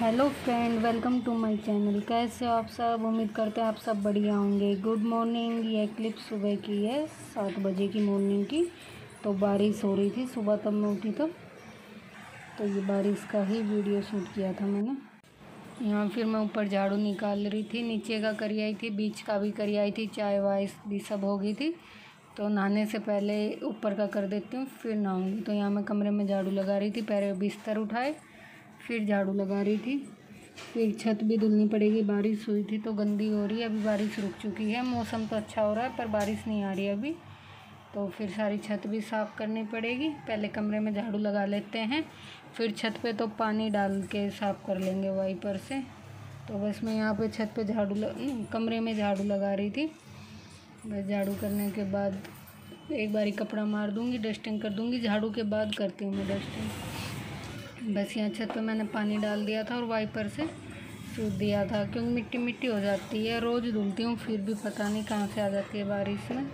Hello friend, welcome to my channel. कैसे हो आप सब? उम्मीद करते हैं आप सब बढ़िया होंगे। Good morning. ये क्लिप सुबह की है, 7 बजे की मॉर्निंग की। तो बारिश हो रही थी सुबह, तब मैं उठी तो ये बारिश का ही वीडियो शूट किया था मैंने। यहाँ फिर मैं ऊपर झाड़ू निकाल रही थी, नीचे का करी आई थी, बीच का भी करी आई थी, चाय वाय भी सब हो गई थी। तो नहाने से पहले ऊपर का कर देती हूँ, फिर नहाऊँगी। तो यहाँ मैं कमरे में झाड़ू लगा रही थी, पहले बिस्तर उठाए फिर झाड़ू लगा रही थी। फिर छत भी धुलनी पड़ेगी, बारिश हुई थी तो गंदी हो रही है। अभी बारिश रुक चुकी है, मौसम तो अच्छा हो रहा है पर बारिश नहीं आ रही है अभी। तो फिर सारी छत भी साफ़ करनी पड़ेगी। पहले कमरे में झाड़ू लगा लेते हैं, फिर छत पे तो पानी डाल के साफ़ कर लेंगे वाइपर से। तो बस मैं यहाँ पे छत पे कमरे में झाड़ू लगा रही थी। बस झाड़ू करने के बाद एक बारी कपड़ा मार दूँगी, डस्टिंग कर दूँगी। झाड़ू के बाद करती हूँ मैं डस्टिंग। बस यहाँ छत पे मैंने पानी डाल दिया था और वाइपर से सूख दिया था, क्योंकि मिट्टी मिट्टी हो जाती है। रोज़ धुलती हूँ फिर भी पता नहीं कहाँ से आ जाती है बारिश में।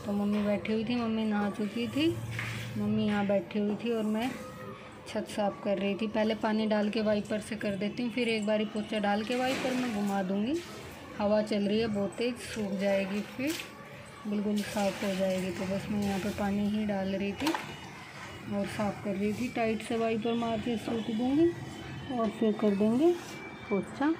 तो मम्मी बैठी हुई थी, मम्मी नहा चुकी थी, मम्मी यहाँ बैठी हुई थी और मैं छत साफ़ कर रही थी। पहले पानी डाल के वाइपर से कर देती हूँ, फिर एक बारी पोछा डाल के वाइपर में घुमा दूँगी। हवा चल रही है बहुत तेज़, सूख जाएगी फिर बिल्कुल साफ़ हो जाएगी। तो बस मैं यहाँ पर पानी ही डाल रही थी और साफ़ कर रही थी। टाइट से वाइपर मार के सूख दूँगी और फिर कर देंगे पोछा।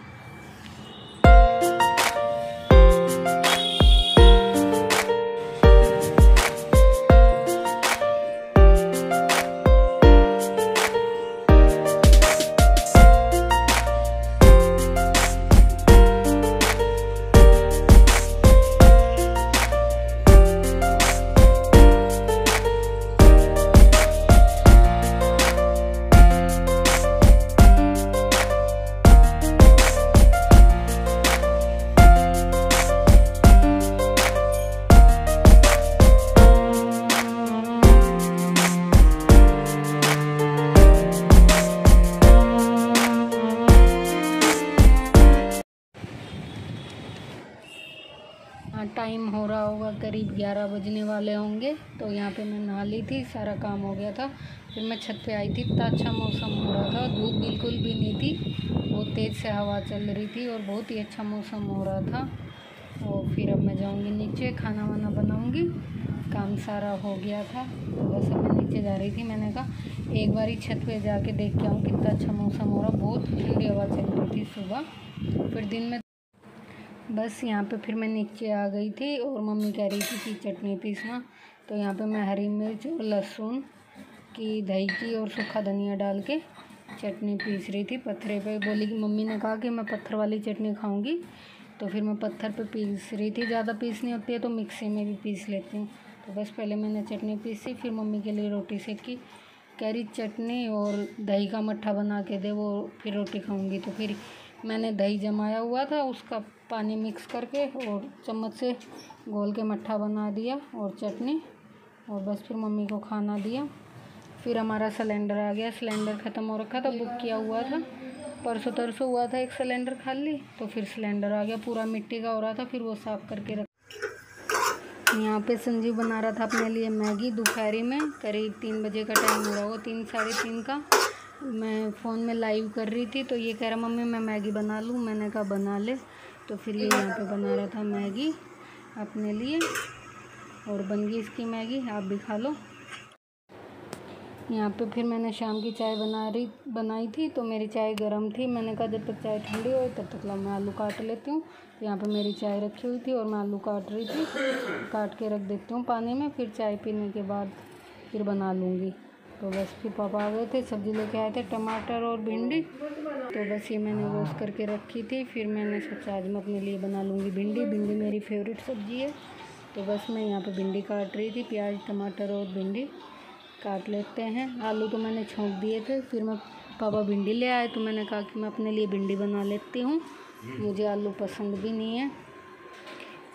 टाइम हो रहा होगा, करीब 11 बजने वाले होंगे। तो यहाँ पे मैं नहा ली थी, सारा काम हो गया था। फिर मैं छत पे आई थी, इतना अच्छा मौसम हो रहा था, धूप बिल्कुल भी नहीं थी, बहुत तेज़ से हवा चल रही थी और बहुत ही अच्छा मौसम हो रहा था। और फिर अब मैं जाऊँगी नीचे, खाना वाना बनाऊँगी, काम सारा हो गया था। तो बस अब मैं नीचे जा रही थी, मैंने कहा एक बारी छत पे जाके देख के आऊँ कितना अच्छा मौसम हो रहा, बहुत ठंडी हवा चल रही थी सुबह। फिर दिन में बस यहाँ पे फिर मैं नीचे आ गई थी और मम्मी कह रही थी कि चटनी पीसना। तो यहाँ पे मैं हरी मिर्च और लहसुन की, दही की और सूखा धनिया डाल के चटनी पीस रही थी पत्थरे पे। बोली कि मम्मी ने कहा कि मैं पत्थर वाली चटनी खाऊंगी, तो फिर मैं पत्थर पे पीस रही थी। ज़्यादा पीसनी होती है तो मिक्सी में भी पीस लेती हूँ। तो बस पहले मैंने चटनी पीसी, फिर मम्मी के लिए रोटी सेकी। कह रही चटनी और दही का मट्ठा बना के दे, वो फिर रोटी खाऊँगी। तो फिर मैंने दही जमाया हुआ था, उसका पानी मिक्स करके और चम्मच से घोल के मट्ठा बना दिया और चटनी, और बस फिर मम्मी को खाना दिया। फिर हमारा सिलेंडर आ गया, सिलेंडर ख़त्म हो रखा था, बुक किया हुआ था, परसों तरसों हुआ था एक सिलेंडर खाली। तो फिर सिलेंडर आ गया, पूरा मिट्टी का हो रहा था, फिर वो साफ़ करके रख। यहाँ पे संजीव बना रहा था अपने लिए मैगी दोपहरी में, करीब 3 बजे का टाइम हो रहा होगा, 3 साढ़े 3 का। मैं फ़ोन में लाइव कर रही थी तो ये कह रहा मम्मी मैं मैगी बना लूँ, मैंने कहा बना ले। तो फिर ये यहाँ पे बना रहा था मैगी अपने लिए और बन गई इसकी मैगी, आप भी खा लो। यहाँ पे फिर मैंने शाम की चाय बनाई थी, तो मेरी चाय गर्म थी। मैंने कहा जब तक चाय ठंडी हो तब तक मैं आलू काट लेती हूँ। तो यहाँ पे मेरी चाय रखी हुई थी और मैं आलू काट रही थी, काट के रख देती हूँ पानी में, फिर चाय पीने के बाद फिर बना लूँगी। तो बस फिर पापा आ गए थे, सब्ज़ी लेके आए थे, टमाटर और भिंडी। तो बस ये मैंने वॉश करके रखी थी, फिर मैंने सोचा आज मैं अपने लिए बना लूँगी भिंडी। भिंडी मेरी फेवरेट सब्ज़ी है। तो बस मैं यहाँ पे भिंडी काट रही थी, प्याज टमाटर और भिंडी काट लेते हैं। आलू तो मैंने छोंक दिए थे, फिर पापा भिंडी ले आए तो मैंने कहा कि मैं अपने लिए भिंडी बना लेती हूँ, मुझे आलू पसंद भी नहीं है।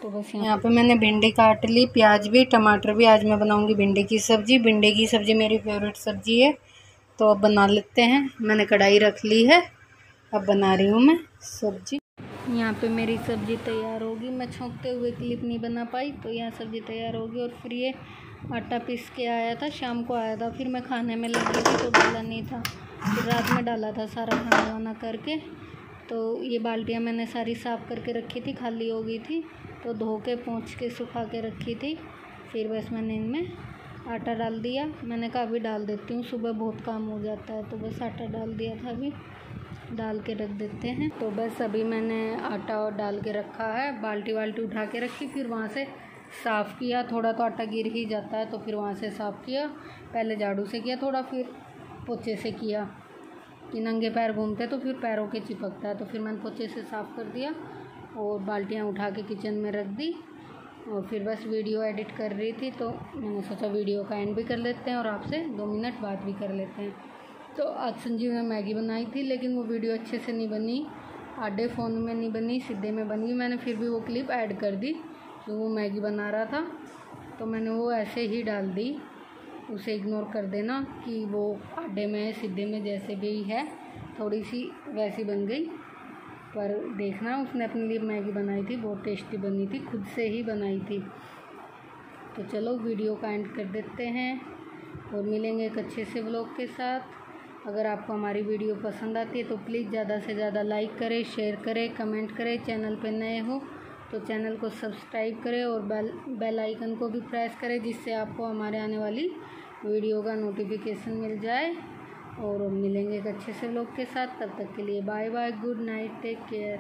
तो बस यहाँ पे मैंने भिंडी काट ली, प्याज भी टमाटर भी। आज मैं बनाऊँगी भिंडी की सब्ज़ी। भिंडी की सब्ज़ी मेरी फेवरेट सब्ज़ी है। तो अब बना लेते हैं। मैंने कढ़ाई रख ली है, अब बना रही हूँ मैं सब्ज़ी। यहाँ पे मेरी सब्ज़ी तैयार होगी। मैं छोंकते हुए क्लिप नहीं बना पाई, तो यहाँ सब्ज़ी तैयार होगी। और फिर ये आटा पीस के आया था, शाम को आया था, फिर मैं खाने में लगी थी तो डाला नहीं था। फिर रात में डाला था सारा खाना वाना करके। तो ये बाल्टियाँ मैंने सारी साफ़ करके रखी थी, खाली हो गई थी तो धो के पोंछ के सुखा के रखी थी। फिर बस मैंने इनमें आटा डाल दिया। मैंने कहा अभी डाल देती हूँ, सुबह बहुत काम हो जाता है, तो बस आटा डाल दिया था, अभी डाल के रख देते हैं। तो बस अभी मैंने आटा और डाल के रखा है, बाल्टी वाल्टी उठा के रखी, फिर वहाँ से साफ़ किया। थोड़ा तो आटा गिर ही जाता है तो फिर वहाँ से साफ़ किया। पहले झाड़ू से किया थोड़ा, फिर पोछे से किया कि नंगे पैर घूमते तो फिर पैरों के चिपकता है, तो फिर मैंने पोछे से साफ़ कर दिया और बाल्टियाँ उठा के किचन में रख दी। और फिर बस वीडियो एडिट कर रही थी तो मैंने सोचा वीडियो का एंड भी कर लेते हैं और आपसे 2 मिनट बात भी कर लेते हैं। तो आज संजीव ने मैगी बनाई थी, लेकिन वो वीडियो अच्छे से नहीं बनी, आधे फ़ोन में नहीं बनी, सीधे में बनी। मैंने फिर भी वो क्लिप ऐड कर दी जो वो मैगी बना रहा था, तो मैंने वो ऐसे ही डाल दी। उसे इग्नोर कर देना कि वो आधे में सीधे में जैसे भी है, थोड़ी सी वैसी बन गई। पर देखना, उसने अपने लिए मैगी बनाई थी, बहुत टेस्टी बनी थी, खुद से ही बनाई थी। तो चलो वीडियो का एंड कर देते हैं और मिलेंगे एक अच्छे से व्लॉग के साथ। अगर आपको हमारी वीडियो पसंद आती है तो प्लीज़ ज़्यादा से ज़्यादा लाइक करें, शेयर करें, कमेंट करें। चैनल पे नए हो तो चैनल को सब्सक्राइब करें और बेल आइकन को भी प्रेस करें, जिससे आपको हमारे आने वाली वीडियो का नोटिफिकेशन मिल जाए। और मिलेंगे एक अच्छे से व्लॉग के साथ, तब तक के लिए bye bye, good night, take care.